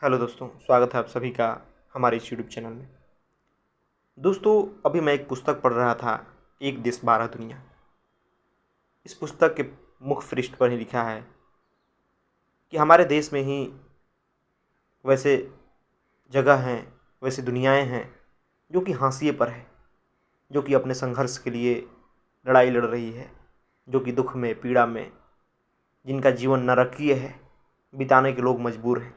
Hello दोस्तों, स्वागत है आप सभी का हमारे इस यूट्यूब चैनल में। दोस्तों, अभी मैं एक पुस्तक पढ़ रहा था, एक देश बारह दुनिया। इस पुस्तक के मुख्य पृष्ठ पर ही लिखा है कि हमारे देश में ही वैसे जगह हैं, वैसी दुनियाएं हैं जो कि हाशिए पर है, जो कि अपने संघर्ष के लिए लड़ाई लड़ रही है, जो कि दुख में, पीड़ा में, जिनका जीवन नरकीय है, बिताने के लोग मजबूर हैं।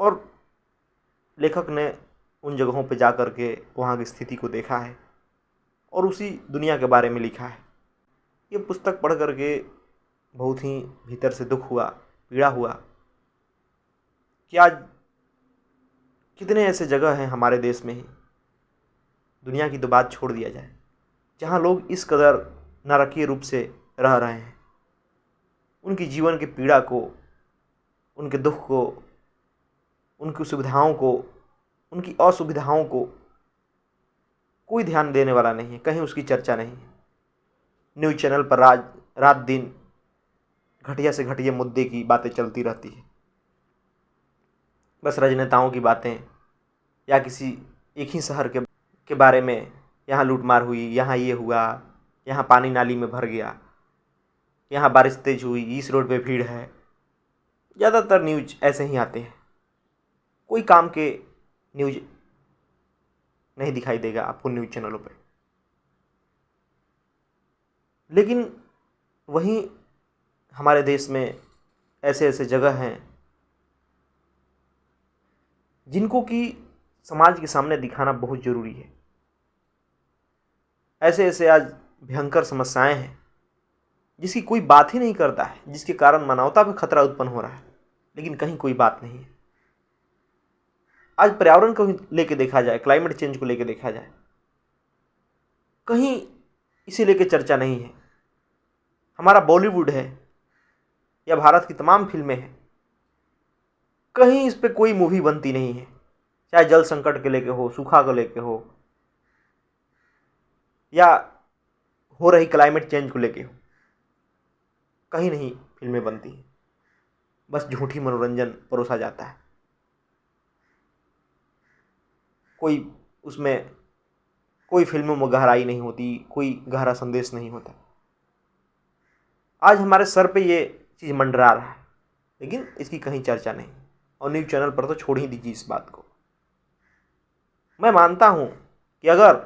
और लेखक ने उन जगहों पर जा कर के वहाँ की स्थिति को देखा है और उसी दुनिया के बारे में लिखा है। ये पुस्तक पढ़ कर के बहुत ही भीतर से दुख हुआ, पीड़ा हुआ कि आज कितने ऐसे जगह हैं हमारे देश में ही, दुनिया की तो बात छोड़ दिया जाए, जहाँ लोग इस कदर नारकीय रूप से रह रहे हैं। उनकी जीवन की पीड़ा को, उनके दुख को, उनकी सुविधाओं को, उनकी असुविधाओं को कोई ध्यान देने वाला नहीं है, कहीं उसकी चर्चा नहीं है। न्यूज़ चैनल पर रात दिन घटिया से घटिया मुद्दे की बातें चलती रहती है। बस राजनेताओं की बातें या किसी एक ही शहर के बारे में, यहाँ लूटमार हुई, यहाँ ये हुआ, यहाँ पानी नाली में भर गया, यहाँ बारिश तेज हुई, इस रोड पे भीड़ है। ज़्यादातर न्यूज़ ऐसे ही आते हैं, कोई काम के न्यूज़ नहीं दिखाई देगा आपको न्यूज़ चैनलों पे। लेकिन वहीं हमारे देश में ऐसे ऐसे जगह हैं जिनको कि समाज के सामने दिखाना बहुत ज़रूरी है। ऐसे ऐसे आज भयंकर समस्याएं हैं जिसकी कोई बात ही नहीं करता है, जिसके कारण मानवता पर खतरा उत्पन्न हो रहा है, लेकिन कहीं कोई बात नहीं है। आज पर्यावरण को लेके देखा जाए, क्लाइमेट चेंज को लेके देखा जाए, कहीं इसे लेके चर्चा नहीं है। हमारा बॉलीवुड है या भारत की तमाम फिल्में हैं, कहीं इस पे कोई मूवी बनती नहीं है, चाहे जल संकट के लेके हो, सूखा को लेके हो, या हो रही क्लाइमेट चेंज को लेके हो, कहीं नहीं फिल्में बनती हैं। बस झूठी मनोरंजन परोसा जाता है, कोई उसमें कोई फिल्मों में गहराई नहीं होती, कोई गहरा संदेश नहीं होता। आज हमारे सर पे ये चीज़ मंडरा रहा है, लेकिन इसकी कहीं चर्चा नहीं, और न्यूज़ चैनल पर तो छोड़ ही दीजिए इस बात को। मैं मानता हूँ कि अगर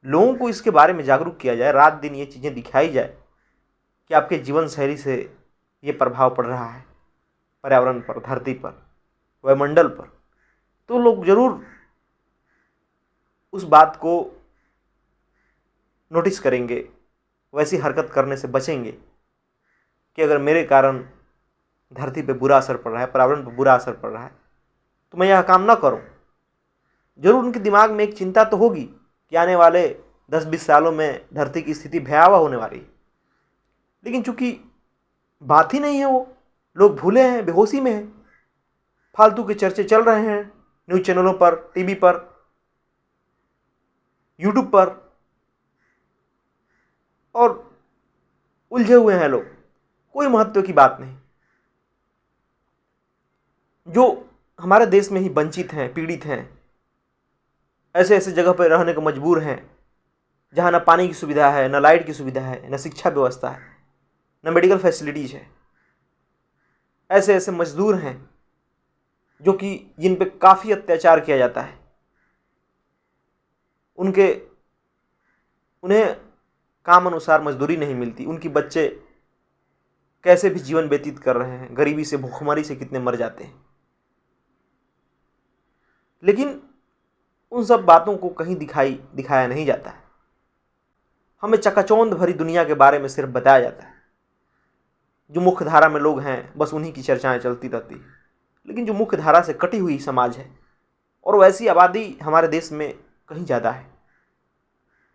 लोगों को इसके बारे में जागरूक किया जाए, रात दिन ये चीज़ें दिखाई जाए कि आपके जीवन शैली से ये प्रभाव पड़ रहा है पर्यावरण पर, धरती पर, वायुमंडल पर, तो लोग ज़रूर उस बात को नोटिस करेंगे, वैसी हरकत करने से बचेंगे कि अगर मेरे कारण धरती पे बुरा असर पड़ रहा है, पर्यावरण पर बुरा असर पड़ रहा है, तो मैं यह काम ना करूं। जरूर उनके दिमाग में एक चिंता तो होगी कि आने वाले 10-20 सालों में धरती की स्थिति भयावह होने वाली है, लेकिन चूंकि बात ही नहीं है, वो लोग भूले हैं, बेहोशी में हैं, फालतू के चर्चे चल रहे हैं न्यूज़ चैनलों पर, टीवी पर, यूट्यूब पर, और उलझे हुए हैं लोग, कोई महत्व की बात नहीं। जो हमारे देश में ही वंचित हैं, पीड़ित हैं, ऐसे ऐसे जगह पर रहने को मजबूर हैं, जहाँ न पानी की सुविधा है, न लाइट की सुविधा है, न शिक्षा व्यवस्था है, न मेडिकल फैसिलिटीज़ है। ऐसे ऐसे मजदूर हैं जो कि जिन पे काफ़ी अत्याचार किया जाता है, उन्हें काम अनुसार मजदूरी नहीं मिलती, उनकी बच्चे कैसे भी जीवन व्यतीत कर रहे हैं, गरीबी से, भूखमरी से कितने मर जाते हैं। लेकिन उन सब बातों को कहीं दिखाया नहीं जाता है। हमें चकाचौंध भरी दुनिया के बारे में सिर्फ बताया जाता है। जो मुख्य धारा में लोग हैं, बस उन्हीं की चर्चाएं चलती रहती है। लेकिन जो मुख्य धारा से कटी हुई समाज है, और वैसी आबादी हमारे देश में कहीं ज़्यादा है,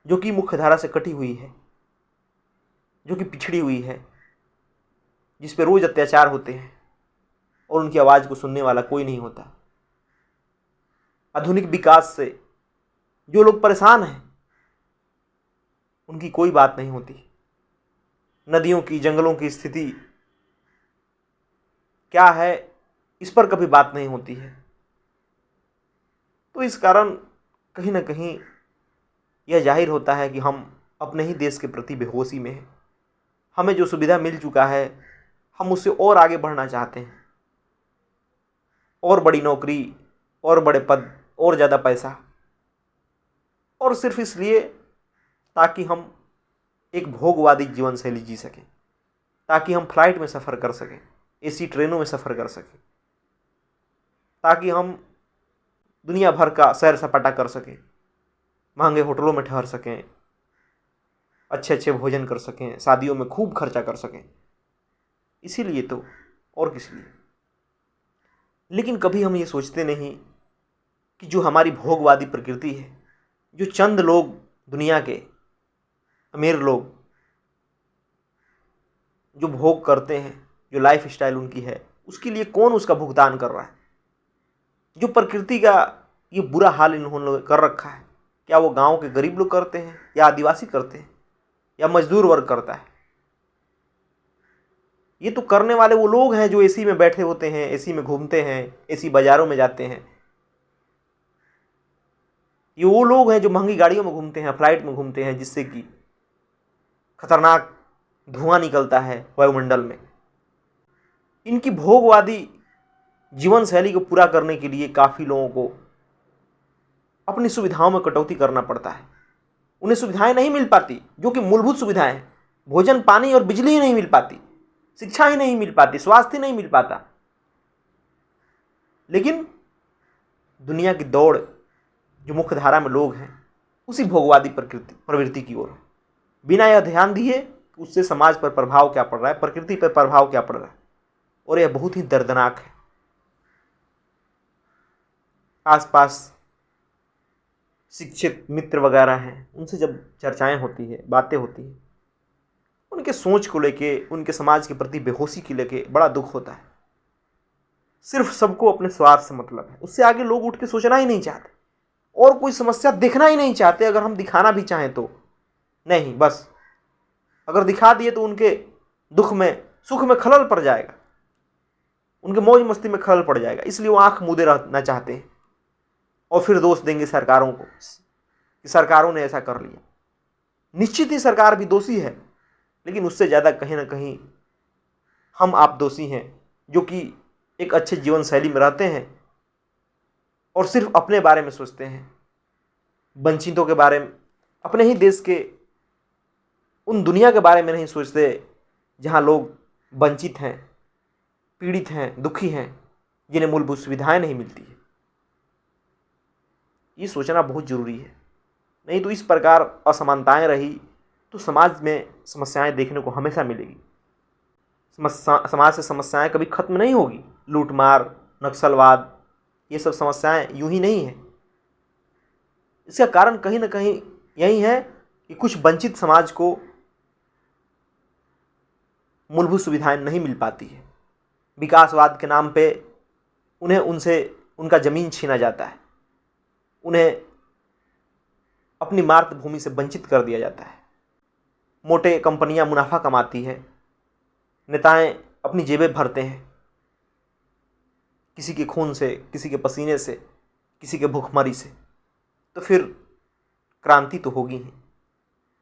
जो कि मुख्य धारा से कटी हुई है, जो कि पिछड़ी हुई है, जिस पे रोज़ अत्याचार होते हैं और उनकी आवाज़ को सुनने वाला कोई नहीं होता। आधुनिक विकास से जो लोग परेशान हैं, उनकी कोई बात नहीं होती। नदियों की, जंगलों की स्थिति क्या है, इस पर कभी बात नहीं होती है। तो इस कारण कहीं ना कहीं यह जाहिर होता है कि हम अपने ही देश के प्रति बेहोशी में हैं। हमें जो सुविधा मिल चुका है हम उससे और आगे बढ़ना चाहते हैं, और बड़ी नौकरी, और बड़े पद, और ज़्यादा पैसा, और सिर्फ इसलिए ताकि हम एक भोगवादी जीवन शैली जी सकें, ताकि हम फ्लाइट में सफ़र कर सकें, एसी ट्रेनों में सफ़र कर सकें, ताकि हम दुनिया भर का सैर सपाटा कर सकें, महंगे होटलों में ठहर सकें, अच्छे अच्छे भोजन कर सकें, शादियों में खूब खर्चा कर सकें। इसीलिए तो, और किस लिए। लेकिन कभी हम ये सोचते नहीं कि जो हमारी भोगवादी प्रकृति है, जो चंद लोग दुनिया के अमीर लोग जो भोग करते हैं, जो लाइफ स्टाइल उनकी है, उसके लिए कौन उसका भुगतान कर रहा है? जो प्रकृति का ये बुरा हाल इन्होंने कर रखा है, क्या वो गांव के गरीब लोग करते हैं, या आदिवासी करते हैं, या मजदूर वर्ग करता है? ये तो करने वाले वो लोग हैं जो एसी में बैठे होते हैं, एसी में घूमते हैं, एसी बाजारों में जाते हैं। ये वो लोग हैं जो महंगी गाड़ियों में घूमते हैं, फ्लाइट में घूमते हैं, जिससे कि खतरनाक धुआं निकलता है वायुमंडल में। इनकी भोगवादी जीवन शैली को पूरा करने के लिए काफ़ी लोगों को अपनी सुविधाओं में कटौती करना पड़ता है। उन्हें सुविधाएं नहीं मिल पाती जो कि मूलभूत सुविधाएं हैं। भोजन, पानी और बिजली ही नहीं मिल पाती, शिक्षा ही नहीं मिल पाती, स्वास्थ्य नहीं मिल पाता। लेकिन दुनिया की दौड़ जो मुख्य धारा में लोग हैं उसी भोगवादी प्रवृत्ति की ओर, बिना यह ध्यान दिए उससे समाज पर प्रभाव क्या पड़ रहा है, प्रकृति पर प्रभाव क्या पड़ रहा है, और यह बहुत ही दर्दनाक है। आसपास शिक्षित मित्र वगैरह हैं, उनसे जब चर्चाएं होती है, बातें होती हैं, उनके सोच को लेके, उनके समाज के प्रति बेहोशी को लेके बड़ा दुख होता है। सिर्फ सबको अपने स्वार्थ से मतलब है, उससे आगे लोग उठ के सोचना ही नहीं चाहते, और कोई समस्या देखना ही नहीं चाहते। अगर हम दिखाना भी चाहें तो नहीं, बस अगर दिखा दिए तो उनके दुख में, सुख में खलल पड़ जाएगा, उनके मौज मस्ती में खलल पड़ जाएगा। इसलिए वो आंख मूंदे रहना चाहते हैं और फिर दोष देंगे सरकारों को कि सरकारों ने ऐसा कर लिया। निश्चित ही सरकार भी दोषी है, लेकिन उससे ज़्यादा कहीं ना कहीं हम आप दोषी हैं, जो कि एक अच्छे जीवन शैली में रहते हैं और सिर्फ अपने बारे में सोचते हैं, वंचितों के बारे में, अपने ही देश के उन दुनिया के बारे में नहीं सोचते जहाँ लोग वंचित हैं, पीड़ित हैं, दुखी हैं, जिन्हें मूलभूत सुविधाएं नहीं मिलती है। ये सोचना बहुत ज़रूरी है, नहीं तो इस प्रकार असमानताएं रही तो समाज में समस्याएं देखने को हमेशा मिलेगी। समाज से समस्याएं कभी खत्म नहीं होगी। लूटमार, नक्सलवाद, ये सब समस्याएं यूं ही नहीं है। इसका कारण कहीं ना कहीं यही है कि कुछ वंचित समाज को मूलभूत सुविधाएं नहीं मिल पाती है। विकासवाद के नाम पे उन्हें उनसे उनका ज़मीन छीना जाता है, उन्हें अपनी मातृभूमि से वंचित कर दिया जाता है। मोटे कंपनियां मुनाफा कमाती है, नेताएं अपनी जेबें भरते हैं, किसी के खून से, किसी के पसीने से, किसी के भूखमरी से। तो फिर क्रांति तो होगी ही,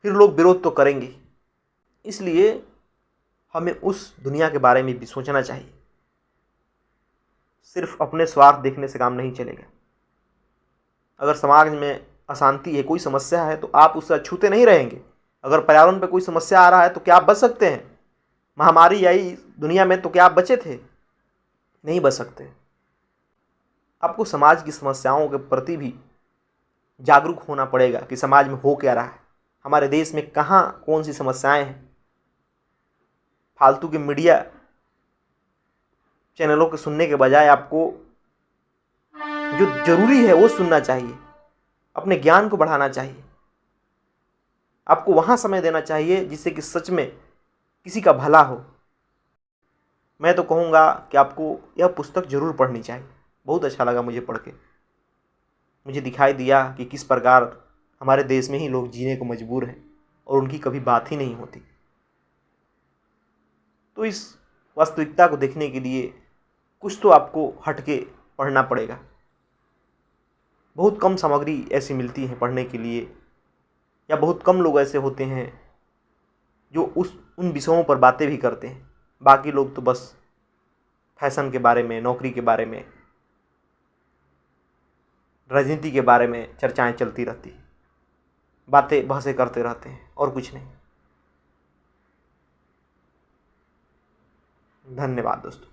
फिर लोग विरोध तो करेंगे। इसलिए हमें उस दुनिया के बारे में भी सोचना चाहिए। सिर्फ अपने स्वार्थ देखने से काम नहीं चलेगा। अगर समाज में अशांति है, कोई समस्या है, तो आप उससे अछूते नहीं रहेंगे। अगर पर्यावरण पे कोई समस्या आ रहा है तो क्या आप बच सकते हैं? महामारी आई दुनिया में तो क्या आप बचे थे? नहीं बच सकते। आपको समाज की समस्याओं के प्रति भी जागरूक होना पड़ेगा कि समाज में हो क्या रहा है, हमारे देश में कहाँ कौन सी समस्याएं हैं। फालतू के मीडिया चैनलों के सुनने के बजाय आपको जो जरूरी है वो सुनना चाहिए, अपने ज्ञान को बढ़ाना चाहिए। आपको वहाँ समय देना चाहिए जिससे कि सच में किसी का भला हो। मैं तो कहूँगा कि आपको यह पुस्तक जरूर पढ़नी चाहिए। बहुत अच्छा लगा मुझे पढ़ के। मुझे दिखाई दिया कि किस प्रकार हमारे देश में ही लोग जीने को मजबूर हैं और उनकी कभी बात ही नहीं होती। तो इस वास्तविकता को देखने के लिए कुछ तो आपको हट के पढ़ना पड़ेगा। बहुत कम सामग्री ऐसी मिलती है पढ़ने के लिए, या बहुत कम लोग ऐसे होते हैं जो उन विषयों पर बातें भी करते हैं। बाकी लोग तो बस फैशन के बारे में, नौकरी के बारे में, राजनीति के बारे में चर्चाएं चलती रहती हैं, बातें बहसें करते रहते हैं और कुछ नहीं। धन्यवाद दोस्तों।